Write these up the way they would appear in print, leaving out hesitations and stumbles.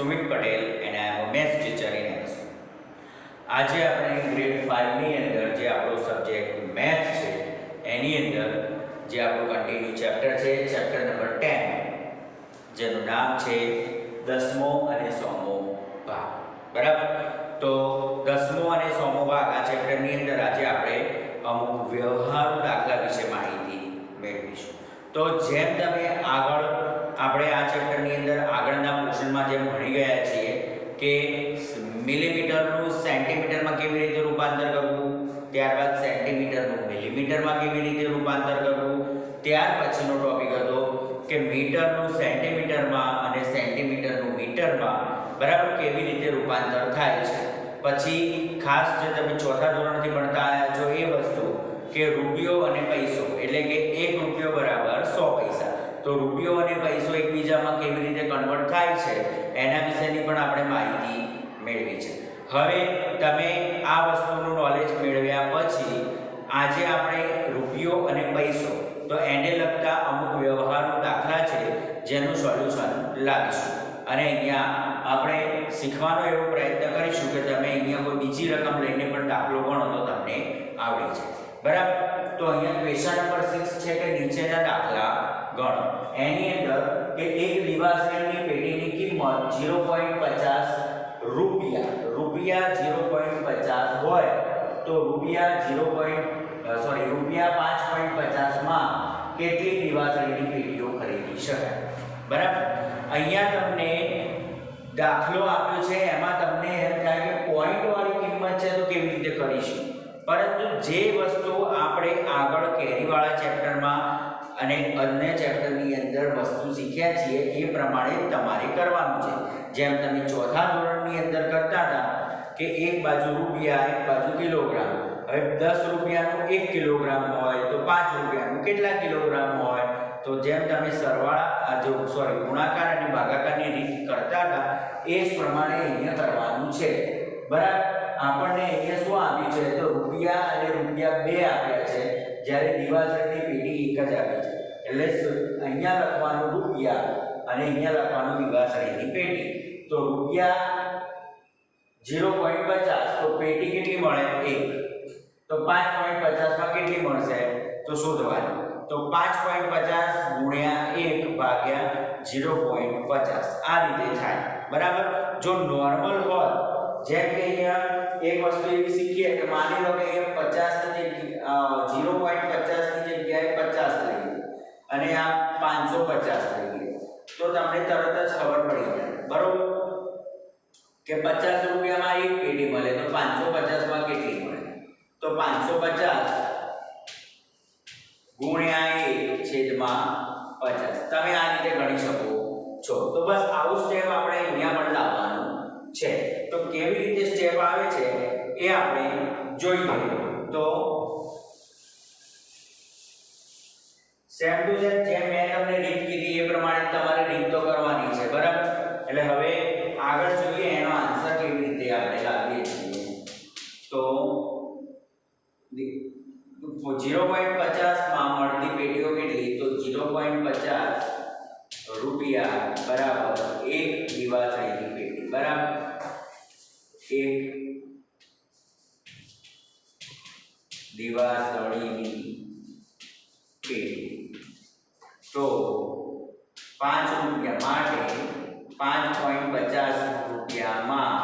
Sumit Patel and I am a maths teacher in MSU. આજે આપણે grade 5 ની અંદર જે આપણો સબ્જેક્ટ મેથ્સ છે એની અંદર જે આપણું કન્ટિન્યુ ચેપ્ટર છે ચેપ્ટર નંબર 10 જેનું નામ છે 10મો અને 100મો ભાગ. બરાબર? તો 10મો અને 100મો ભાગ આ ચેપ્ટરની અંદર આજે આપણે અમુક વ્યવહારુ દાખલા વિશે માહિતી મેળવીશું. તો જેમ તમે આગળ આપણે આ ચેપ્ટરની અંદર આગળના પોર્શનમાં જેમ ભણી ગયા છીએ કે મિલીમીટરનું સેન્ટીમીટરમાં કેવી રીતે રૂપાંતર કરવું, ત્યારબાદ સેન્ટીમીટરનું મિલીમીટરમાં કેવી રીતે રૂપાંતર કરવું, ત્યાર પછીનો ટોપિક હતો કે મીટરનું સેન્ટીમીટરમાં અને સેન્ટીમીટરનું મીટરમાં બરાબર કેવી રીતે રૂપાંતર થાય છે. પછી ખાસ જે તમે ચોથા ધોરણથી ભણતા આવ્યા છો એ વસ્તુ કે રૂપિયો અને પૈસો એટલે કે 1 રૂપિયો બરાબર 100 પૈસા. તો રૂપિયો અને પૈસો એકબીજામાં કેવી રીતે કન્વર્ટ થાય છે એના વિશેની પણ આપણે માહિતી મેળવી છે. હવે તમે આ વસ્તુનું નોલેજ મેળવ્યા પછી આજે આપણે રૂપિયો અને પૈસો તો એને લગતા અમુક વ્યવહારુ દાખલા છે જેનું સોલ્યુશન લાવીશું અને અહીંયા આપણે શીખવાનો એવો પ્રયત્ન કરીશું કે તમે અહીંયા કોઈ બીજી રકમ લઈને પણ દાખલો ગણો તો તમને આવડી જાય. બરાબર? તો અહીંયા ક્વેશ્ચન નંબર 6 છે કે નીચેના દાખલા ગણો. એની અંદર કે એક દિવાસળીની પેટીની કિંમત 0.50 રૂપિયા 0.50 હોય તો રૂપિયા 5.50 માં કેટલી દિવાસળીની પેટીઓ ખરીદી શકાય. બરાબર? અહીંયા તમને દાખલો આપ્યો છે એમાં તમને એમ થાય કે પોઈન્ટ વાળી કિંમત છે તો કેવી રીતે કરીશું, પરંતુ જે વસ્તુ આપણે આગળ કેરીવાળા ચેપ્ટરમાં અને અન્ય ચેપ્ટરની અંદર વસ્તુ શીખ્યા છીએ એ પ્રમાણે તમારે કરવાનું છે. જેમ તમે ચોથા ધોરણની અંદર કરતા હતા કે એક બાજુ રૂપિયા એક બાજુ કિલોગ્રામ. હવે 10 રૂપિયાનું 1 કિલોગ્રામ હોય તો 5 રૂપિયાનું કેટલા કિલોગ્રામ હોય, તો જેમ તમે ગુણાકાર અને ભાગાકારની રીત કરતા હતા એ જ પ્રમાણે અહીંયા કરવાનું છે. બરાબર? આપણને અહીંયા શું આપ્યું છે તો રૂપિયા અને રૂપિયા 2 આપ્યા છે, જ્યારે દિવાસળીની પેટી એક જ આપી છે. એટલે અહીંયા લખવાનું રૂપિયા અને અહીંયા લખવાનું દિવાસળીની પેટી. તો રૂપિયા 0.50 તો પેટી કેટલી મળે 1. તો 5.50 માં કેટલી મળશે તો શોધવાનું. તો 5.50 ગુણ્યા 1 ભાગ્યા 0.50 આ રીતે થાય. બરાબર? જો નોર્મલ હોય જેમ કે અહીંયા એક વસ્તુ એવી શીખીએ કે માની લો કે 50 ની જગ્યાએ 0.50 ની જગ્યાએ 50 લઈએ અને આ 550 લઈએ તો તમને તરત જ ખબર પડી જાય. બરોબર? કે 50 રૂપિયામાં એક પેટી મળે તો 550 માં કેટલી મળે, તો 550 ગુણ્યા 1/50. તમે આ રીતે ગણી શકો છો. તો બસ આવું સ્ટેપ આપણે અહીંયા પણ લાવવાનું છે. તો કેવી રીતે સ્ટેપ આવે છે એ આપણે જોઈએ. તો સેમ ટુ સેમ જેમ મેં તમને રીત કીધી એ પ્રમાણે તમારે રીત તો કરવાની છે. બરાબર? એટલે હવે આગળ જોઈએ એનો આન્સર કેવી રીતે આપણે લાવીએ છીએ. તો 0.50 માં મળતી પેટીઓ કેટલી, તો 0.50 રૂપિયા બરાબર 1 દિવાસળીની પેટી. બરાબર? 1 દિવાસળીની પેટી. તો 5 રૂપિયા માટે 5.50 રૂપિયામાં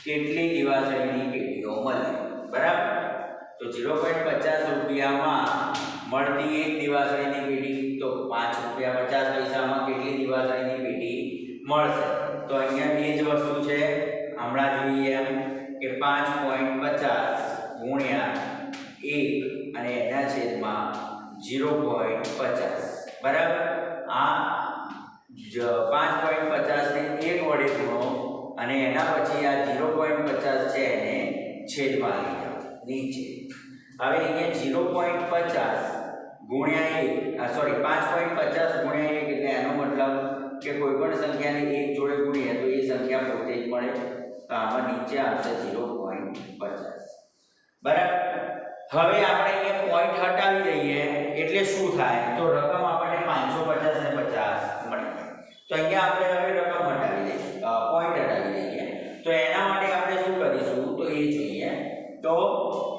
કેટલી દિવાસળીની પેટીઓ મળે. બરાબર? તો 0.50 રૂપિયામાં મળતી એક દિવાસળીની પેટી, તો 5 રૂપિયા 50 પૈસામાં કેટલી દિવાસળીની પેટી મળશે. તો અહીંયા એ જ વસ્તુ છે, હમણાં જોઈએ એમ કે 5.50 ગુણ્યા 1 અને એના છેદમાં 0.50. બરાબર? આ 5.50 ને 1 વડે ગુણો અને એના પછી આ 0.50 છે એને છેદમાં લઈ જાઓ નીચે. હવે અહીંયા 0.50 ગુણ્યા 1 5.50 ગુણ્યા 1 એટલે એનો મતલબ કે કોઈ પણ સંખ્યાને 1 જોડે ગુણીએ તો એ સંખ્યા પોતે જ મળે. તો આમાં નીચે આવશે 0.50. બરાબર? હવે આપણે અહીંયા પોઈન્ટ હટાવી દઈએ એટલે શું થાય, તો રકમ આપણને 550 અને 50 મળી. તો તો અહીંયા આપણે હવે રકમ હટાવી દઈએ, પોઈન્ટ હટાવી દઈએ. તો એના માટે આપણે શું કરીશું તો એ જોઈએ. તો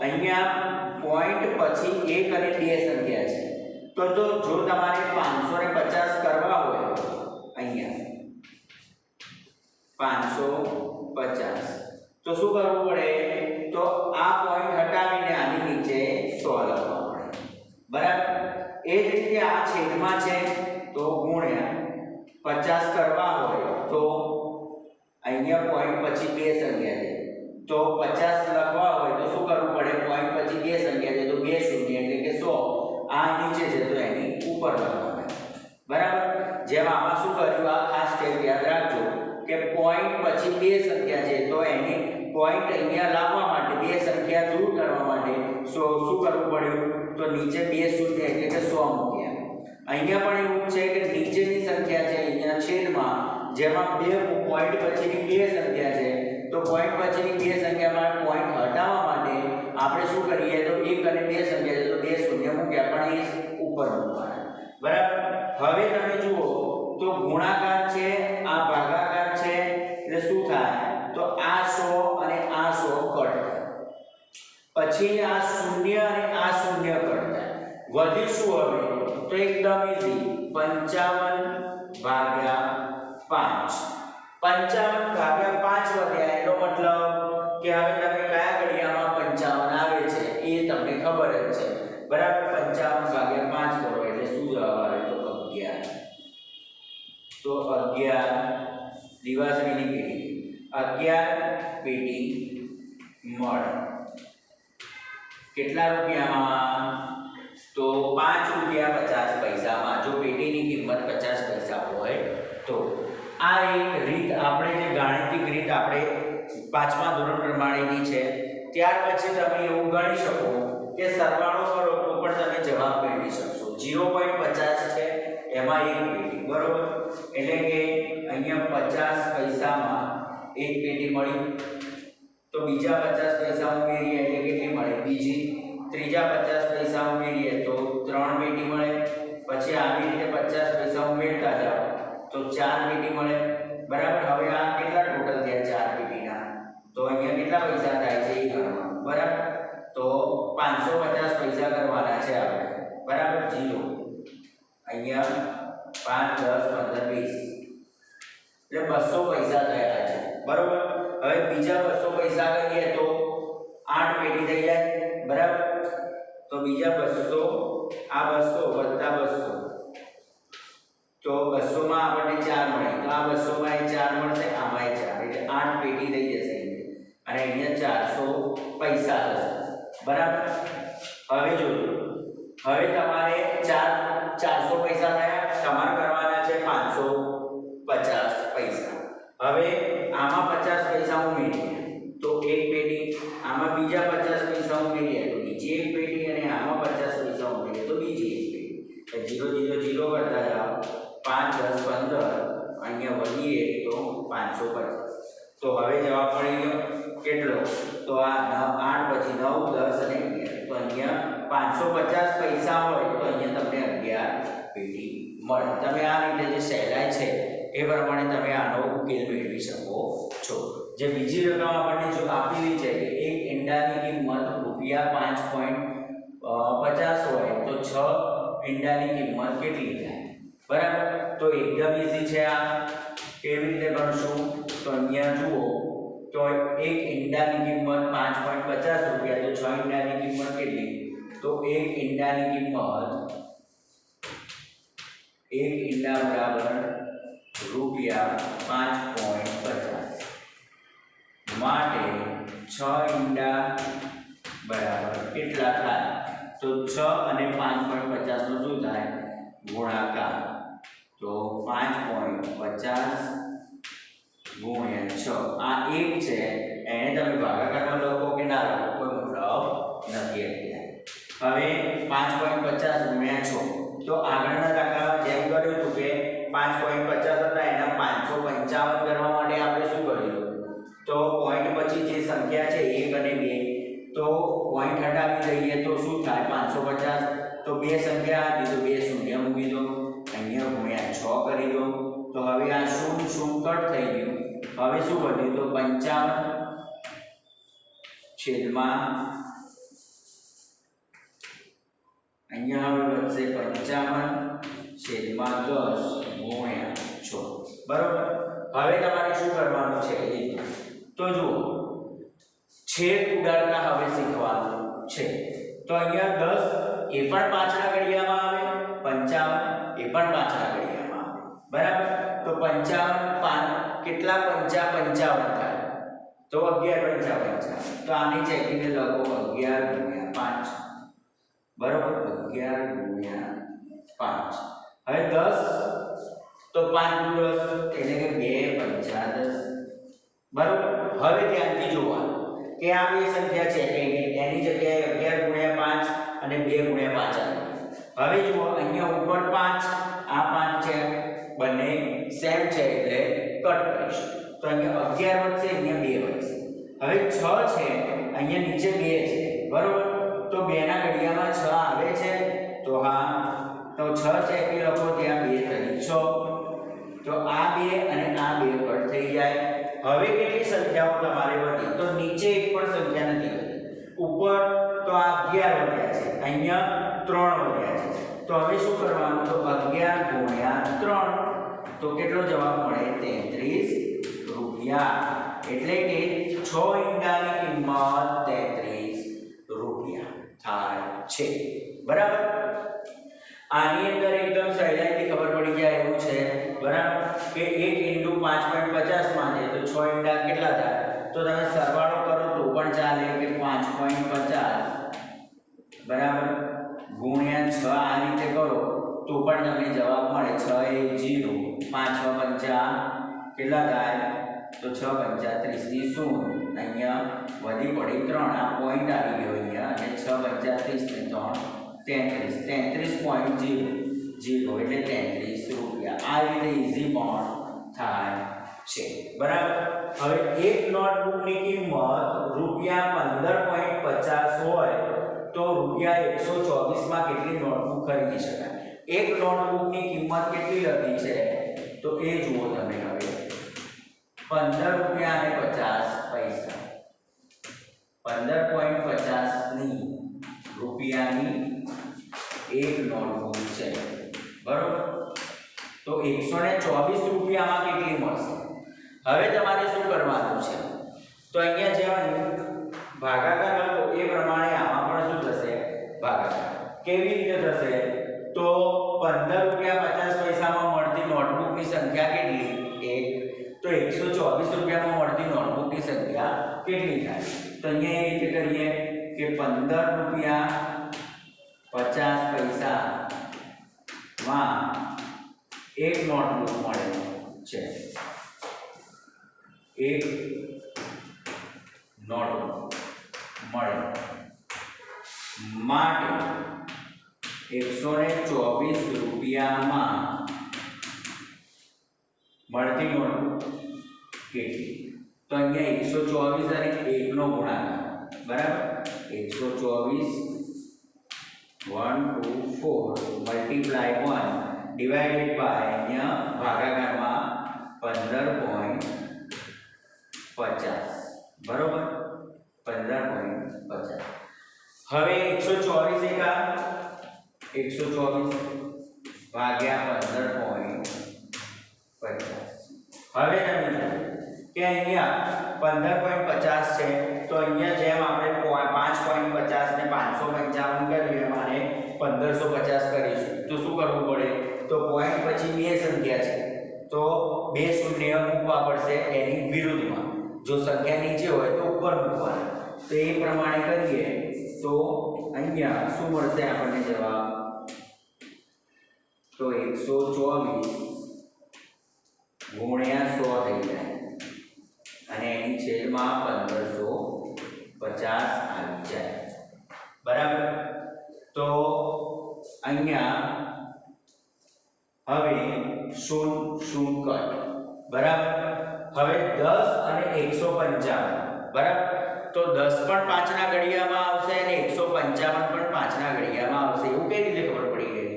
અહીંયા પોઈન્ટ પછી 1 અને 2 સંખ્યા છે. તો જો તમારે 550 કરવા હોય, અહીંયા 550, તો શું કરવું પડે? તો આ પોઈન્ટ હટાવીને આની નીચે 100 લખવા પડે, બરાબર. એ જ રીતે આ છેદમાં છે તો ગુણ્યા 50 કરવા હોય તો અહીંયા પોઈન્ટ પછી 2 સંખ્યા છે, તો 50 લખવા હોય તો શું કરવું પડે? પોઈન્ટ પછી 2 સંખ્યા છે તો 2 શૂન્ય એટલે કે 100. આ નીચે છે તો એની ઉપર લખવાના, બરાબર. જેમ આમાં શું કર્યું, આ ખાસ સ્ટેપ યાદ રાખજો કે પોઈન્ટ પછી 2 સંખ્યા છે તો એની પોઈન્ટ અહીંયા લાવવા માટે, 2 સંખ્યા દૂર કરવા માટે શું કરવું પડ્યું? તો નીચે 2 શૂન્ય એટલે કે 100 મૂક્યા. અહીંયા પણ એવું છે કે નીચેની સંખ્યા છે અહીંયા છેદમાં, જેમાં 2 પોઈન્ટ પછીની 2 સંખ્યા છે, તો પોઈન્ટ પછીની 2 સંખ્યામાં પોઈન્ટ હટાવવા માટે આપણે શું કરીએ? તો 1 અને 2 સંખ્યા છે તો 2 શૂન્ય મૂક્યા, પણ એ ઉપર મૂકવાના, બરાબર. હવે તમે જુઓ તો ગુણાકાર છે, આ ભાગાકાર છે, એટલે શું થાય? તો આ 100 અને આ 100 કટ થાય, પછી આ 0 અને આ 0 કટ થાય. વધી શું હવે? તો એકદમ ઈઝી, 55 ભાગ્યા 5. 55 ભાગ્યા 5 વધ્યા, એનો મતલબ કે હવે તમે કયા ઘડિયામાં 55 આવે છે એ તમને ખબર જ છે, બરાબર. 55 ભાગ્યા 5 કરો એટલે શું જવાબ આવે? તો 11. તો 11 દિવાસળીની પેટી, 11 પેટી મળે. કેટલા રૂપિયામાં? તો 5 રૂપિયા 50 પૈસામાં. જો પેટીની કિંમત 50 પૈસા હોય તો આ એક રીત, આપણે જે ગાણિતિક રીત આપણે 5મા ધોરણ પ્રમાણેની છે. ત્યાર પછી તમે એવું ગણી શકો કે સરવાળો કરો તો પણ તમે જવાબ મેળવી શકશો. 0.50 છે એમાં એક પેટી, બરોબર. એટલે કે અહીંયા 50 પૈસામાં એક પેટી મળી, તો બીજા 50 પૈસા ઉમેરીએ એટલે કેટલી મળે? બીજી. ત્રીજા 50 પૈસા ઉમેરીએ તો 3 પેટી મળે. પછી આવી રીતે 50 પૈસા ઉમેરતા જાઓ તો 4 પેટી મળે, બરાબર. હવે આ કેટલા ટોટલ થયા 4 પેટીના? તો અહીંયા કેટલા પૈસા થાય છે એ ગણવાનું, બરાબર. તો 550 પૈસા કરવાના છે આપણે, બરાબર. 0 અહીંયા 5 10 15 20 એટલે 200 પૈસા થયા છે, બરોબર. હવે બીજા 200 પૈસા કરીએ તો 8 પેટી થઈ જાય, બરાબર. તો બીજા 200, આ 200 વત્તા 200, તો 200 માં આપણને 4 મળી, તો આ 200 માં 4 મળશે, આમાં 4, એટલે 8 પેટી થઈ જશે અને અહીંયા 400 પૈસા થશે, બરાબર. હવે જોજો, હવે તમારે 400 પૈસા થયા, તમારે કરવાના છે 550 પૈસા. હવે આમાં 50 પૈસા ઉમેરીએ તો એક પેટી, આમાં બીજા 50 પૈસા ઉમેરીએ તો બીજી એક પેટી, અને આમાં 50 પૈસા ઉમેરીએ તો બીજી એક પેટી. 0 0 0 કરતા જાઓ, 5 10 15, અહીંયા વધીએ તો 550. તો હવે જવાબ મળી ગયો કેટલો? તો આ 8 પછી 9 10 અને 11, તો અહીંયા 550 પૈસા હોય તો અહીંયા તમને 11 પેટી મળે. તમે આ રીતે જે સહેલાઈ છે એ પ્રમાણે તમે આનો ઉકેલ મેળવી શકો છો. જે બીજી રકમ આપણને જો આપેલી છે કે એક ઈંડાની કિંમત રૂપિયા 5.50 હોય તો 6 ઈંડાની કિંમત કેટલી થાય, બરાબર. તો એકદમ ઈઝી છે. આ કેવી રીતે ગણશું? તો અહીંયા જુઓ, તો એક ઈંડાની કિંમત 5.50 રૂપિયા, તો 6 ઈંડાની કિંમત કેટલી? તો એક ઈંડાની કિંમત, એક ઈંડા બરાબર રૂપિયા 5.50 માટે 6 ઈંડા બરાબર કેટલા થાય? તો 6 અને 5.50 નો શું થાય? ગુણાકાર. તો 5.50 ગુણ્યા 6, આ 1 છે એને તમે ભાગાકારમાં લખો કે ના લખો કોઈ મતલબ નથી અત્યારે. હવે 5.50 ગુણ્યા 6, તો આગળના દાખલામાં જેમ કર્યું હતું કે 5.50 હતા એના 555 કરવા માટે આપણે શું કર્યું? તો પોઈન્ટ પછી જે સંખ્યા છે 1 અને 2, તો પોઈન્ટ હટાવી દઈએ તો શું થાય? 550. તો બે સંખ્યા હતી તો 2 શૂન્ય મૂકી દો, અહીંયા ગુણ્યા 6 કરી દો. તો હવે છેદમાં અહીંયા હવે વધશે 55 છેદમાં 10 ગુણ્યા 6 બરોબર। હવે તમારે શું કરવાનું છે તો જુઓ છેદ ઉડાડતા હવે શીખવાનું છે। તો અહીંયા 10 એ પણ 5 ના ઘડિયામાં આવે, 55 એ પણ 5 ના ઘડિયામાં આવે બરાબર। તો 55 કેટલા 55 થાય તો 11 55 તો આની ચેકીને લખો 11 ગુણ્યા 5 બરોબર 11 ગુણ્યા 5। હવે 10 તો 5 દુ 10 એટલે કે 2 5 10 બરોબર। હવે ધ્યાનથી જોવાનું કે આ બે સંખ્યા છે કે એની જગ્યાએ 11 ગુણ્યા 5 અને 2 ગુણ્યા 5 આવે। હવે જુઓ અહીંયા ઉપર 5 આ 5 છે બંને સેમ છે એટલે કટ કરીશું તો અહીંયા 11 વધશે અહીંયા 2 વધશે। હવે 6 છે અહીંયા નીચે 2 છે બરોબર। તો 2 ના ઘડિયામાં 6 આવે છે તો હા તો 6 છે કે લખો ત્યાં 2 તરી 6 તો આ 2 અને આ 2 કટ થઈ જાય। હવે કેટલી સંખ્યાઓ તમારે વધી તો નીચે એક પણ સંખ્યા નથી વધી, ઉપર તો આ 11 વધ્યા છે અહીંયા 3 વધ્યા છે। તો હવે શું કરવાનું તો 11 ગુણ્યા 3 તો કેટલો જવાબ મળે 33 રૂપિયા। એટલે કે 6 ઈંડાની કિંમત 33 રૂપિયા થાય છે બરાબર। આની અંદર એકદમ સહેલાઈથી ખબર પડી જાય એવું છે બરાબર કે 1 ઈંડું 5.50 માં છે તો 6 ઈંડા કેટલા થાય તો તમે સરવાળો કરો તો પણ ચાલે કે 5.50 બરાબર ગુણ્યા 6 આ રીતે કરો તો પણ તમને જવાબ મળે 6 એ 0 5 5 કેટલા થાય તો 6 35 ની 0 અહીંયા વધી પડી 3 આ પોઈન્ટ આવી ગયો અહીંયા અને 6 35 ને 3 33.00 એટલે 33 રૂપિયા। આ રીતે ઈઝી પણ થાય છે બરાબર। હવે એક નોટબુકની કિંમત રૂપિયા 15.50 હોય તો રૂપિયા 124 માં કેટલી નોટબુક ખરીદી શકાય? એક નોટબુકની કિંમત કેટલી લખી છે તો એ જુઓ તમે હવે 15 રૂપિયા અને 50 પૈસા 15.50 ની રૂપિયાની એક નોટબુક છે બરોબર। તો 124 રૂપિયામાં કેટલી મળશે? હવે તમારે શું કરવાનું છે તો અહીંયા જેવા ભાગાકાર હતો એ પ્રમાણે આમાં પણ શું થશે ભાગાકાર। કેવી રીતે થશે તો 15 રૂપિયા 50 પૈસામાં મળતી નોટબુકની સંખ્યા કેટલી 1 તો 124 રૂપિયામાં મળતી નોટબુકની સંખ્યા કેટલી થાય તો અહીંયા એ રીતે કરીએ કે 15 રૂપિયા 50 પૈસા માં એક નોટબુક મળે છે, એક નોટબુક મળે માટે 124 રૂપિયામાં મળતી નોટબુક કેટલી તો અહીંયા 124 અને 1 નો ગુણાકાર બરાબર 124 1 2 4 multiply 1 divided by અહીંયા ભાગાકારમાં 15.50 બરોબર 15.50। હવે 124 એકા 124 ભાગ્યા 15.50। હવે તમે કે અહીંયા 15.50 છે તો અહીંયા જેમ આપણે 5.50 ને 555 કરીએ મારે 1550 કરીશું તો શું કરવું પડે તો પોઈન્ટ પછી બે સંખ્યા છે તો બે શૂન્ય મૂકવા પડશે એની વિરુદ્ધમાં। જો સંખ્યા નીચે હોય તો ઉપર મૂકવાના તો એ પ્રમાણે કરીએ તો અહીંયા શું મળશે આપણને જવાબ તો 124 ગુણ્યા 100 થઈ જાય અને એની છેદમાં 1550 આવી જાય બરાબર। તો અહીંયા હવે 0 કટ બરાબર। હવે 10 અને 155 બરાબર તો 10 પણ 5 ના ઘડિયામાં આવશે અને 155 પણ 5 ના ઘડિયામાં આવશે એવું કઈ રીતે ખબર પડી ગઈ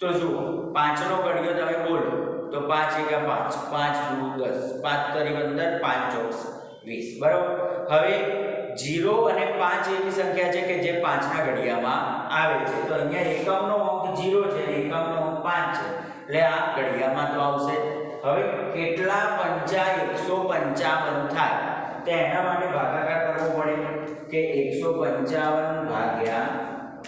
તો જુઓ 5 નો ઘડિયો તમે બોલો તો 5 એકા 5 5 દુ 10 5 તરી 15 5 ચોક 20 બરાબર। હવે 0 અને 5 એવી સંખ્યા છે કે જે 5 ના ઘડિયામાં આવે છે. તો અહીંયા એકમનો અંક 0 છે અને એકમનો અંક 5 છે, એટલે આ ઘડિયામાં તો આવશે. હવે કેટલા પંચા 155 થાય, તો એના માટે ભાગાકાર કરવો પડે કે 155 ભાગ્યા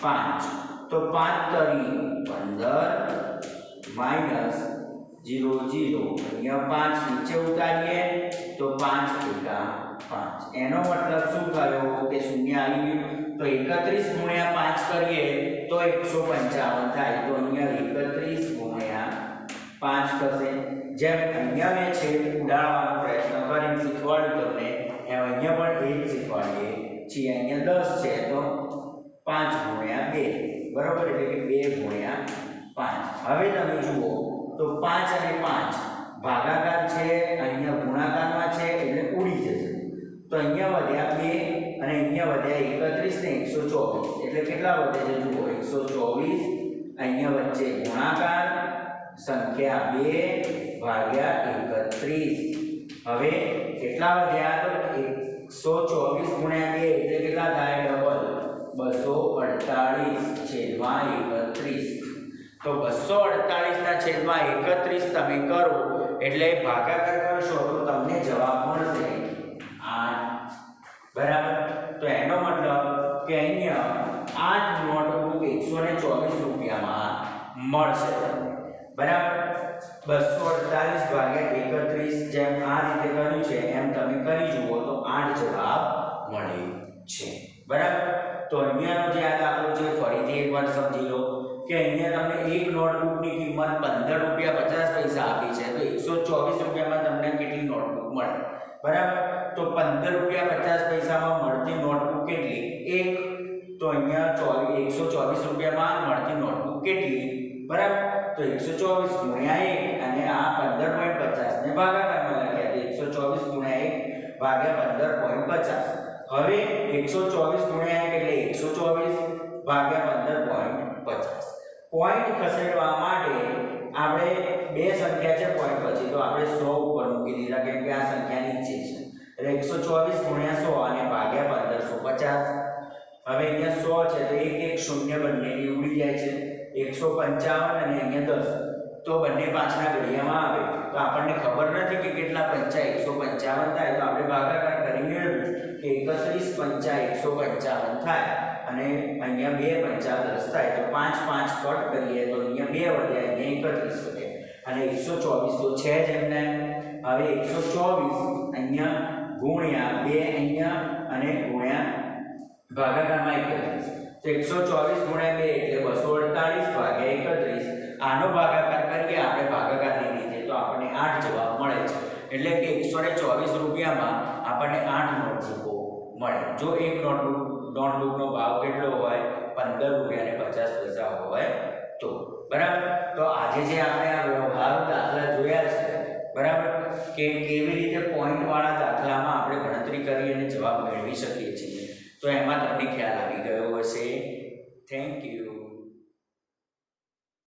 5. તો 5 તરી 15 માઈનસ 0 0, અહીંયા 5 નીચે ઉતારીએ તો 5 એકા 5. એનો મતલબ શું થયો કે શૂન્ય આવી ગયું. તો 31 ગુણ્યા 5 કરીએ તો 155 થાય. તો અહીંયા 31 ગુણ્યા 5 થશે. જેમ અહીંયા મેં છે ઉડાડવાનો પ્રયત્ન કરીને શીખવાડ્યું તમને, એમ અહીંયા પણ એ જ શીખવાડીએ છીએ. અહીંયા 10 છે તો 5 ગુણ્યા 2, બરાબર, એટલે કે 2 ગુણ્યા 5. હવે તમે જુઓ તો 5 અને 5 ભાગાકાર છે, અહીંયા ગુણાકારમાં છે એટલે ઉડી જશે. તો અહીંયા વધ્યા 2 અને અહીંયા વધ્યા 31 ને 124, એટલે કેટલા વધે છે જુઓ 124. અહીંયા વચ્ચે ગુણાકાર સંખ્યા 2 ભાગ્યા 31. હવે કેટલા વધ્યા તો 124 ગુણ્યા 2 એટલે કેટલા થાય ડબલ 248 છેદમાં 31. તો 248 ના છેદમાં 31 તમે કરો એટલે ભાગાકાર કરશો તો તમને જવાબ મળશે 8, બરાબર. તો એનો મતલબ કે અહીંયા 8 નોટબુક 124 રૂપિયામાં મળશે, બરાબર. 248 ભાગ્યા 31 જેમ આ રીતે કર્યું છે એમ તમે કરી જુઓ તો 8 જવાબ મળે છે, બરાબર. તો અહીંયાનો જે આ દાખલો છે ફરીથી એકવાર સમજી લો કે અહીંયા તમને એક નોટબુકની કિંમત 15 રૂપિયા 50 પૈસા આપી છે, તો 124 રૂપિયામાં તમને કેટલી નોટબુક મળે, બરાબર. તો 15 રૂપિયા 50 પૈસામાં મળતી નોટબુક કેટલી? એક. તો અહીંયા 124 રૂપિયામાં મળતી નોટબુક કેટલી, બરાબર. તો 124 ગુણ્યા 1 અને આ 15.50 ને ભાગાકારમાં લખ્યા તો 124 ગુણ્યા 1 ભાગ્યા 15.50. હવે 124 ગુણ્યા 1 એટલે 124 ભાગ્યા 15.50. પોઈન્ટ ખસેડવા માટે આપણે બે સંખ્યા છે પોઈન્ટ પછી, તો આપણે 100 ઉપર મૂકી દીધા કેમ કે આ સંખ્યા નીચે છે. એટલે 124 ગુણ્યા 100 અને ભાગ્યા 1550. હવે અહીંયા 100 છે તો એક એક શૂન્ય બંનેની ઉડી જાય છે. 155 અને અહીંયા 10, તો બંને પાછળના ઘડિયામાં આવે તો આપણને ખબર નથી કે કેટલા પંચા 155 થાય, તો આપણે ભાગાકાર કરી મેળવ્યું કે 31 પંચા 155 થાય અને અહીંયા 2 પંચા 10 થાય. તો 5 5 કટ કરીએ તો અહીંયા 2 વધ્યા, અહીંયા 31 વધ્યા અને 124 તો છે જ એમને. હવે 124 અહીંયા ગુણ્યા 2 અહીંયા અને ગુણ્યા ભાગાકારમાં 31. તો 124 ગુણ્યા 2 એટલે 248 ભાગ્યા 31. આનો ભાગાકાર કરીએ આપણે ભાગાકારની રીતે તો આપણને 8 જવાબ મળે છે. એટલે કે 124 રૂપિયામાં આપણને 8 નોટબુકો મળે. જો એક નોટબુકનો ભાવ કેટલો હોય 15 રૂપિયા અને 50 પૈસા હોય તો, બરાબર. તો આજે જે આપણે આ વ્યવહારુ દાખલા જોયા છે, બરાબર, કે કેવી રીતે પોઈન્ટ વાળા દાખલામાં આપણે ગણતરી કરી અને જવાબ મેળવી શકીએ છીએ, તો એમાં તમને ખ્યાલ આવી ગયો હશે. Thank you.